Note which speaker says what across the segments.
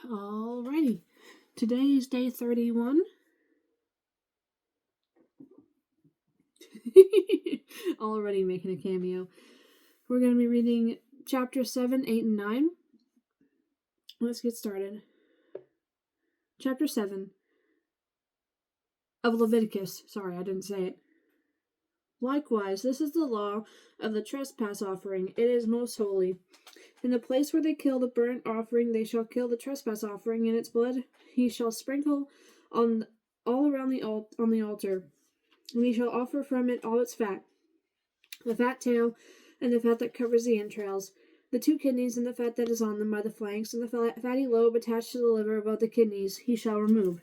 Speaker 1: Alrighty. Today is day 31. Already making a cameo. We're going to be reading chapter 7, 8, and 9. Let's get started. Chapter 7 of Leviticus. Sorry, I didn't say it. Likewise, this is the law of the trespass offering. It is most holy. In the place where they kill the burnt offering, they shall kill the trespass offering, and its blood he shall sprinkle all around on the altar. And he shall offer from it all its fat, the fat tail, and the fat that covers the entrails, the 2 kidneys, and the fat that is on them by the flanks, and the fatty lobe attached to the liver above the kidneys, he shall remove.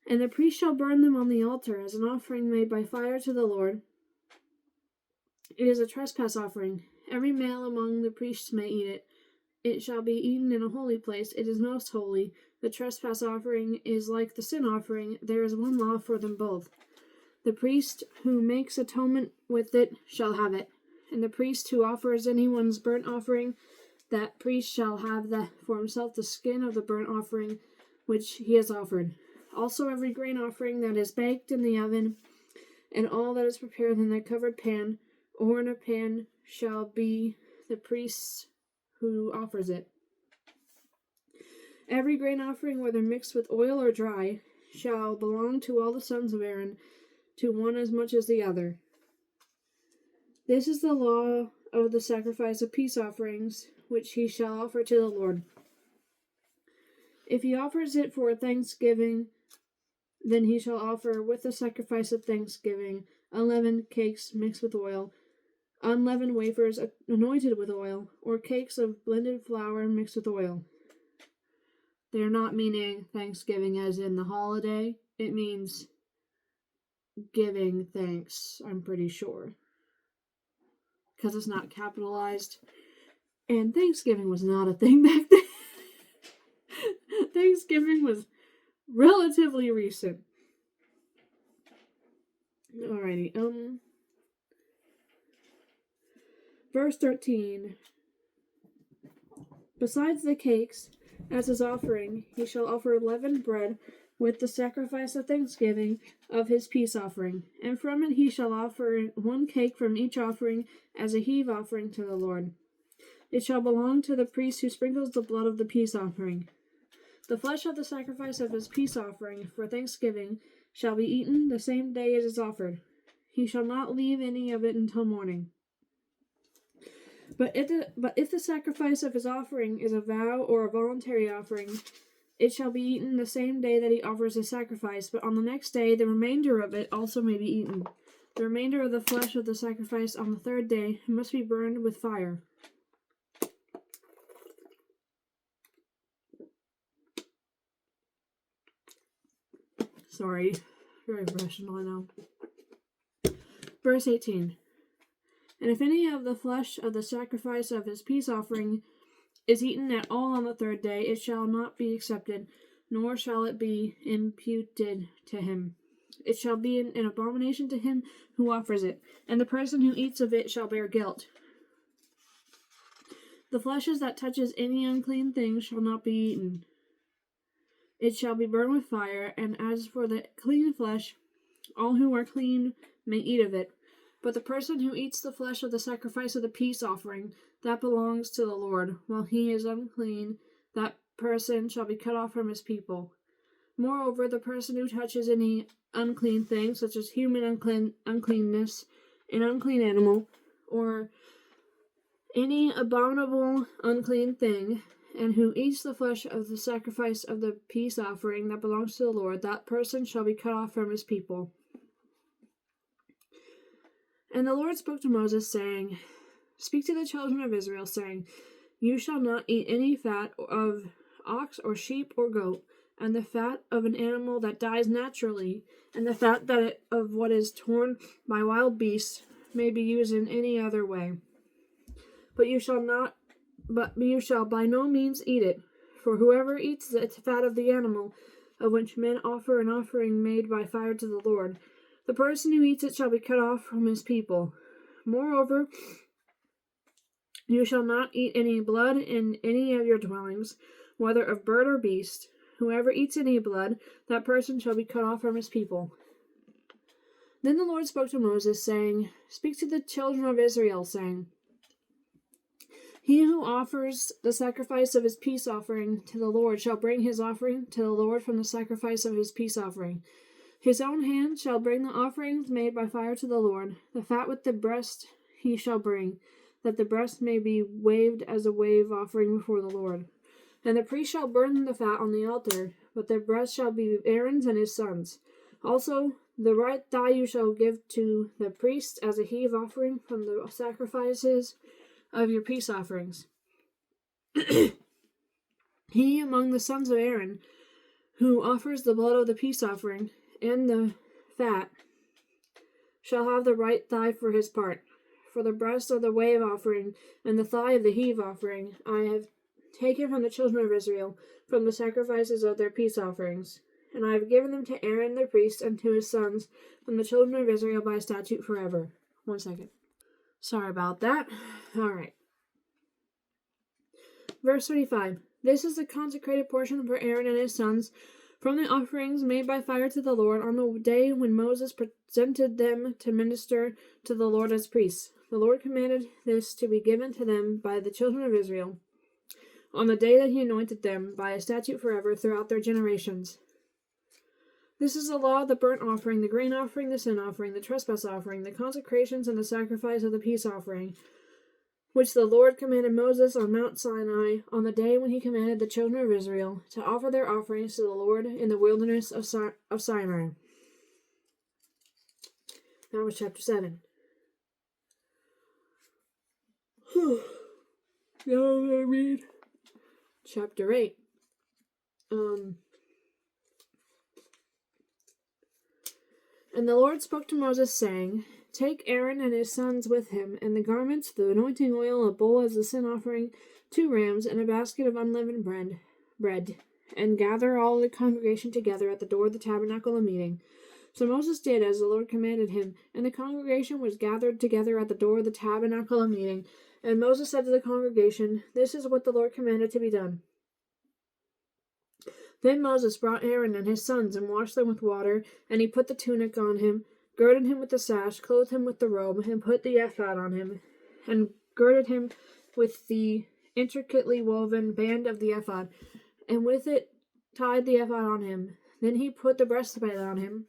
Speaker 1: And the priest shall burn them on the altar as an offering made by fire to the Lord. It is a trespass offering. Every male among the priests may eat it. It shall be eaten in a holy place. It is most holy. The trespass offering is like the sin offering. There is one law for them both. The priest who makes atonement with it shall have it. And the priest who offers anyone's burnt offering, that priest shall have for himself the skin of the burnt offering which he has offered. Also every grain offering that is baked in the oven, and all that is prepared in a covered pan, or in a pan, shall be the priest's who offers it. Every grain offering, whether mixed with oil or dry, shall belong to all the sons of Aaron, to one as much as the other. This is the law of the sacrifice of peace offerings, which he shall offer to the Lord. If he offers it for thanksgiving, then he shall offer with the sacrifice of thanksgiving unleavened cakes mixed with oil, unleavened wafers anointed with oil, or cakes of blended flour mixed with oil. They are not meaning Thanksgiving as in the holiday. It means giving thanks, I'm pretty sure. Because it's not capitalized. And Thanksgiving was not a thing back then. Thanksgiving was relatively recent. Alrighty, Verse 13. Besides the cakes, as his offering, he shall offer leavened bread with the sacrifice of thanksgiving of his peace offering. And from it he shall offer 1 cake from each offering as a heave offering to the Lord. It shall belong to the priest who sprinkles the blood of the peace offering. The flesh of the sacrifice of his peace offering for thanksgiving shall be eaten the same day it is offered. He shall not leave any of it until morning. But if the sacrifice of his offering is a vow or a voluntary offering, it shall be eaten the same day that he offers his sacrifice, but on the next day the remainder of it also may be eaten. The remainder of the flesh of the sacrifice on the 3rd day must be burned with fire. Sorry, very professional, I know. Verse 18. And if any of the flesh of the sacrifice of his peace offering is eaten at all on the 3rd day, it shall not be accepted, nor shall it be imputed to him. It shall be an abomination to him who offers it, and the person who eats of it shall bear guilt. The flesh that touches any unclean thing shall not be eaten. It shall be burned with fire, and as for the clean flesh, all who are clean may eat of it. But the person who eats the flesh of the sacrifice of the peace offering, that belongs to the Lord, while he is unclean, that person shall be cut off from his people. Moreover, the person who touches any unclean thing, such as human uncleanness, an unclean animal, or any abominable unclean thing, and who eats the flesh of the sacrifice of the peace offering that belongs to the Lord, that person shall be cut off from his people. And the Lord spoke to Moses, saying, Speak to the children of Israel, saying, You shall not eat any fat of ox or sheep or goat, and the fat of an animal that dies naturally, and the fat of what is torn by wild beasts may be used in any other way. But you shall by no means eat it, for whoever eats the fat of the animal, of which men offer an offering made by fire to the Lord, the person who eats it shall be cut off from his people. Moreover, You shall not eat any blood in any of your dwellings, whether of bird or beast. Whoever eats any blood, that person shall be cut off from his people. Then the Lord spoke to Moses, saying, Speak to the children of Israel, saying, He who offers the sacrifice of his peace offering to the Lord shall bring his offering to the Lord from the sacrifice of his peace offering. His own hand shall bring the offerings made by fire to the Lord. The fat with the breast he shall bring, that the breast may be waved as a wave offering before the Lord. And the priest shall burn the fat on the altar, but the breast shall be Aaron's and his sons. Also, the right thigh you shall give to the priest as a heave offering from the sacrifices of your peace offerings. He among the sons of Aaron, who offers the blood of the peace offering and the fat, shall have the right thigh for his part. For the breast of the wave offering and the thigh of the heave offering I have taken from the children of Israel, from the sacrifices of their peace offerings. And I have given them to Aaron the priest and to his sons from the children of Israel by statute forever. 1 second. Sorry about that. Alright. Verse 35. This is the consecrated portion for Aaron and his sons from the offerings made by fire to the Lord on the day when Moses presented them to minister to the Lord as priests. The Lord commanded this to be given to them by the children of Israel on the day that he anointed them by a statute forever throughout their generations. This is the law of the burnt offering, the grain offering, the sin offering, the trespass offering, the consecrations, and the sacrifice of the peace offering, which the Lord commanded Moses on Mount Sinai on the day when he commanded the children of Israel to offer their offerings to the Lord in the wilderness of Sinai. That was chapter 7. Now I'm going to read chapter 8. And the Lord spoke to Moses, saying, Take Aaron and his sons with him, and the garments, the anointing oil, a bowl as a sin offering, 2 rams, and a basket of unleavened bread, and gather all the congregation together at the door of the tabernacle of meeting. So Moses did as the Lord commanded him, and the congregation was gathered together at the door of the tabernacle of meeting. And Moses said to the congregation, This is what the Lord commanded to be done. Then Moses brought Aaron and his sons and washed them with water, and he put the tunic on him, girded him with the sash, clothed him with the robe, and put the ephod on him, and girded him with the intricately woven band of the ephod, and with it tied the ephod on him. Then he put the breastplate on him,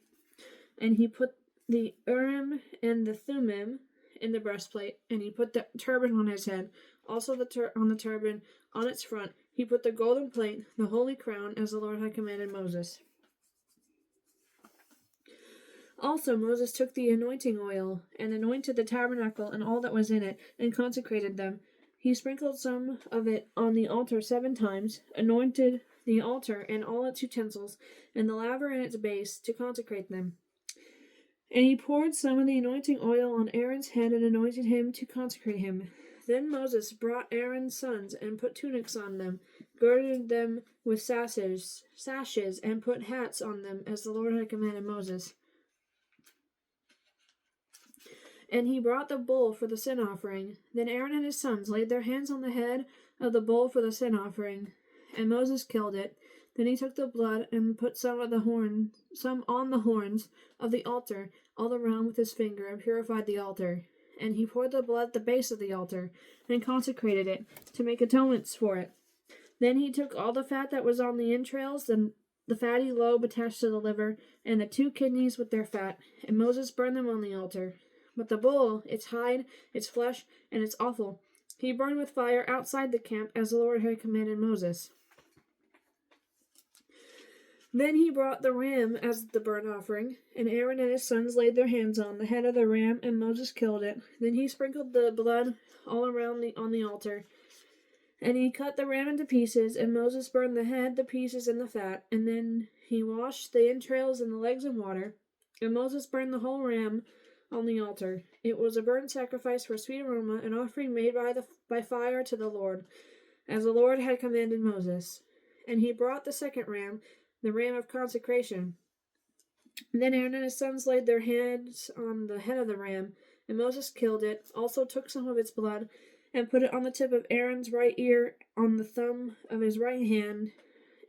Speaker 1: and he put the Urim and the Thummim in the breastplate, and he put the turban on his head, also on the turban on its front. He put the golden plate, the holy crown, as the Lord had commanded Moses. Also Moses took the anointing oil, and anointed the tabernacle and all that was in it, and consecrated them. He sprinkled some of it on the altar 7 times, anointed the altar and all its utensils, and the laver and its base, to consecrate them. And he poured some of the anointing oil on Aaron's head, and anointed him to consecrate him. Then Moses brought Aaron's sons, and put tunics on them, girded them with sashes, and put hats on them, as the Lord had commanded Moses. And he brought the bull for the sin offering. Then Aaron and his sons laid their hands on the head of the bull for the sin offering, and Moses killed it. Then he took the blood and put some on the horns of the altar all around with his finger, and purified the altar. And he poured the blood at the base of the altar, and consecrated it, to make atonements for it. Then he took all the fat that was on the entrails, and the fatty lobe attached to the liver, and the 2 kidneys with their fat, and Moses burned them on the altar. But the bull, its hide, its flesh, and its offal, he burned with fire outside the camp, as the Lord had commanded Moses. Then he brought the ram as the burnt offering, and Aaron and his sons laid their hands on the head of the ram, and Moses killed it. Then he sprinkled the blood all around on the altar, and he cut the ram into pieces, and Moses burned the head, the pieces, and the fat, and then he washed the entrails and the legs in water, and Moses burned the whole ram on the altar. It was a burnt sacrifice for a sweet aroma, an offering made by fire to the Lord, as the Lord had commanded Moses. And he brought the second ram, the ram of consecration. Then Aaron and his sons laid their hands on the head of the ram, and Moses killed it, also took some of its blood, and put it on the tip of Aaron's right ear, on the thumb of his right hand,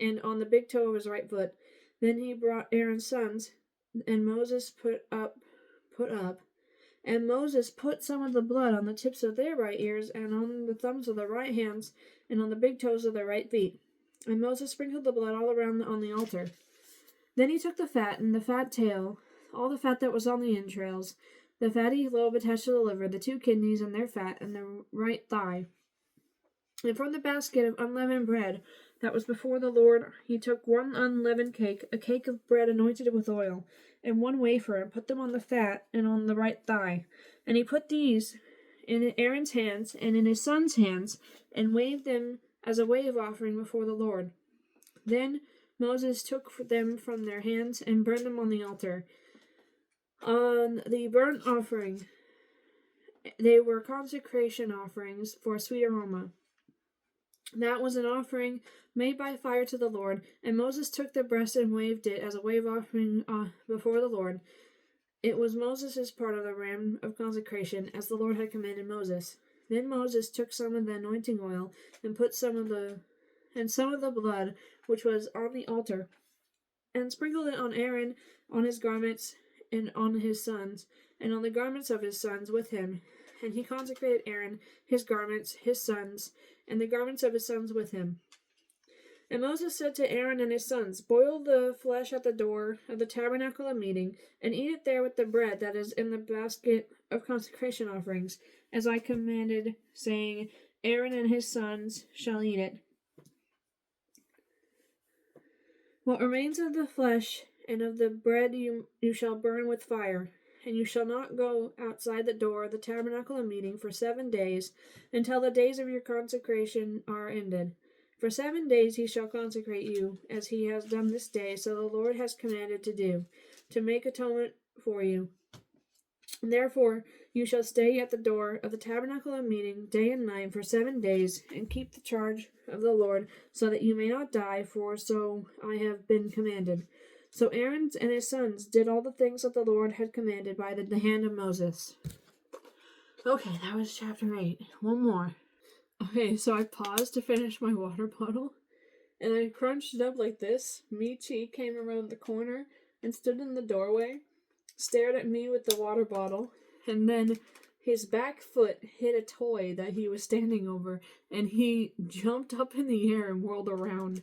Speaker 1: and on the big toe of his right foot. Then he brought Aaron's sons, and Moses put up, and Moses put some of the blood on the tips of their right ears, and on the thumbs of their right hands, and on the big toes of their right feet. And Moses sprinkled the blood all around on the altar. Then he took the fat and the fat tail, all the fat that was on the entrails, the fatty lobe attached to the liver, the 2 kidneys and their fat, and the right thigh. And from the basket of unleavened bread that was before the Lord, he took 1 unleavened cake, a cake of bread anointed with oil, and 1 wafer, and put them on the fat and on the right thigh. And he put these in Aaron's hands and in his son's hands, and waved them as a wave offering before the Lord. Then Moses took them from their hands and burned them on the altar. On the burnt offering, they were consecration offerings for a sweet aroma. That was an offering made by fire to the Lord, and Moses took the breast and waved it as a wave offering before the Lord. It was Moses' part of the ram of consecration, as the Lord had commanded Moses. Then Moses took some of the anointing oil and put some of the blood which was on the altar, and sprinkled it on Aaron, on his garments, and on his sons, and on the garments of his sons with him. And he consecrated Aaron, his garments, his sons, and the garments of his sons with him. And Moses said to Aaron and his sons, Boil the flesh at the door of the tabernacle of meeting, and eat it there with the bread that is in the basket of consecration offerings, as I commanded, saying, Aaron and his sons shall eat it. What remains of the flesh and of the bread you shall burn with fire, and you shall not go outside the door of the tabernacle of meeting for 7 days, until the days of your consecration are ended. For 7 days he shall consecrate you, as he has done this day, so the Lord has commanded to do, to make atonement for you. Therefore you shall stay at the door of the tabernacle of meeting day and night for 7 days, and keep the charge of the Lord, so that you may not die, for so I have been commanded. So Aaron and his sons did all the things that the Lord had commanded by the hand of Moses. Okay, that was chapter 8. One more. Okay, so I paused to finish my water bottle, and I crunched it up like this. Michi came around the corner and stood in the doorway, stared at me with the water bottle, and then his back foot hit a toy that he was standing over, and he jumped up in the air and whirled around.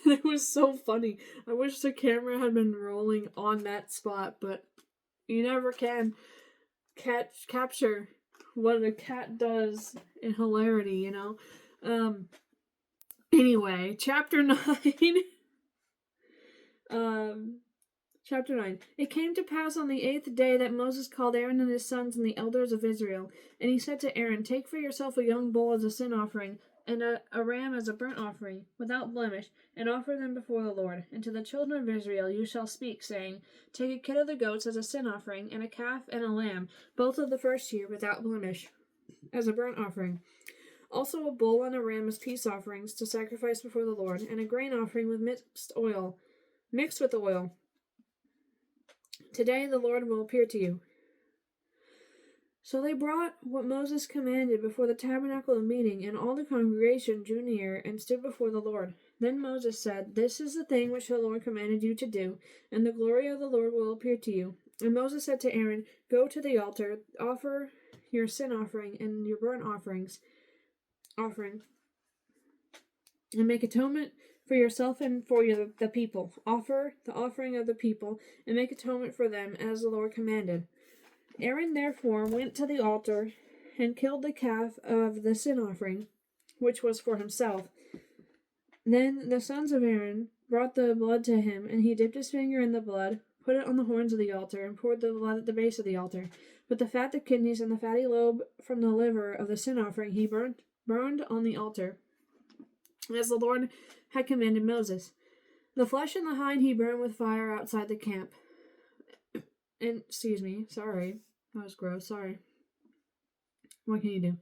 Speaker 1: It was so funny. I wish the camera had been rolling on that spot, but you never can capture what a cat does in hilarity, you know? Anyway, chapter 9. Chapter 9. It came to pass on the 8th day that Moses called Aaron and his sons and the elders of Israel. And he said to Aaron, Take for yourself a young bull as a sin offering, and a ram as a burnt offering, without blemish, and offer them before the Lord. And to the children of Israel you shall speak, saying, Take a kid of the goats as a sin offering, and a calf and a lamb, both of the first year, without blemish, as a burnt offering. Also a bull and a ram as peace offerings to sacrifice before the Lord, and a grain offering with mixed with oil. Today the Lord will appear to you. So they brought what Moses commanded before the tabernacle of meeting, and all the congregation drew near and stood before the Lord. Then Moses said, This is the thing which the Lord commanded you to do, and the glory of the Lord will appear to you. And Moses said to Aaron, Go to the altar, offer your sin offering and your burnt offering, and make atonement for yourself and for the people. Offer the offering of the people, and make atonement for them, as the Lord commanded. Aaron therefore went to the altar, and killed the calf of the sin offering, which was for himself. Then the sons of Aaron brought the blood to him, and he dipped his finger in the blood, put it on the horns of the altar, and poured the blood at the base of the altar. But the fat, the kidneys, and the fatty lobe from the liver of the sin offering he burned on the altar, as the Lord had commanded Moses. The flesh and the hind he burned with fire outside the camp. Sorry. That was gross, sorry. What can you do?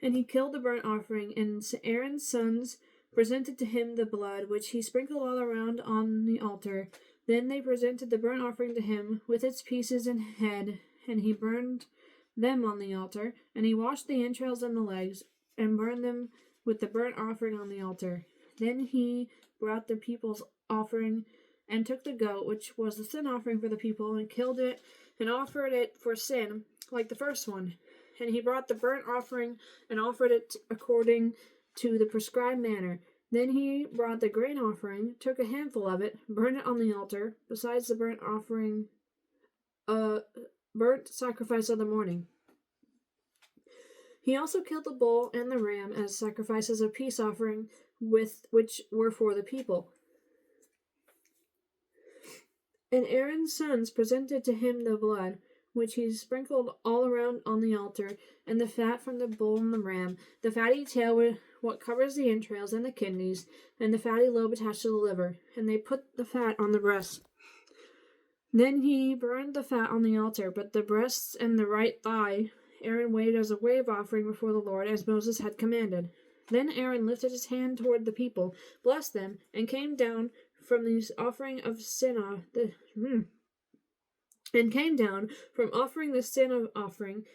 Speaker 1: And he killed the burnt offering, and Aaron's sons presented to him the blood, which he sprinkled all around on the altar. Then they presented the burnt offering to him, with its pieces and head, and he burned them on the altar, and he washed the entrails and the legs, and burned them with the burnt offering on the altar. Then he brought the people's offering, and took the goat, which was the sin offering for the people, and killed it, and offered it for sin, like the first one. And he brought the burnt offering, and offered it according to the prescribed manner. Then he brought the grain offering, took a handful of it, burned it on the altar, besides the burnt offering, burnt sacrifice of the morning. He also killed the bull and the ram as sacrifices of peace offering, which were for the people. And Aaron's sons presented to him the blood, which he sprinkled all around on the altar, and the fat from the bull and the ram, the fatty tail with what covers the entrails and the kidneys, and the fatty lobe attached to the liver, and they put the fat on the breasts. Then he burned the fat on the altar, but the breasts and the right thigh Aaron waved as a wave offering before the Lord, as Moses had commanded. Then Aaron lifted his hand toward the people, blessed them, and came down from the offering of sin offering,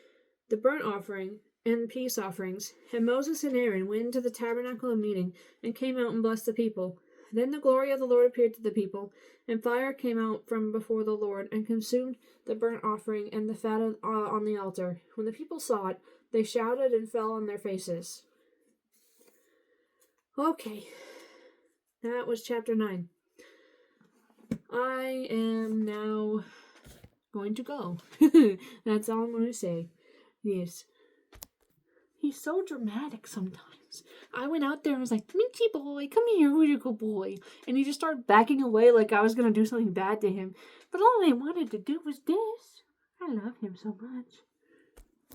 Speaker 1: the burnt offering, and peace offerings. And Moses and Aaron went into the tabernacle of meeting, and came out and blessed the people. Then the glory of the Lord appeared to the people, and fire came out from before the Lord, and consumed the burnt offering and the fat on the altar. When the people saw it, they shouted and fell on their faces. Okay, that was chapter 9. I am now going to go. That's all I'm going to say. Yes. He's so dramatic sometimes. I went out there and was like, Minty boy, come here, who's your good boy? And he just started backing away like I was going to do something bad to him. But all I wanted to do was this. I love him so much.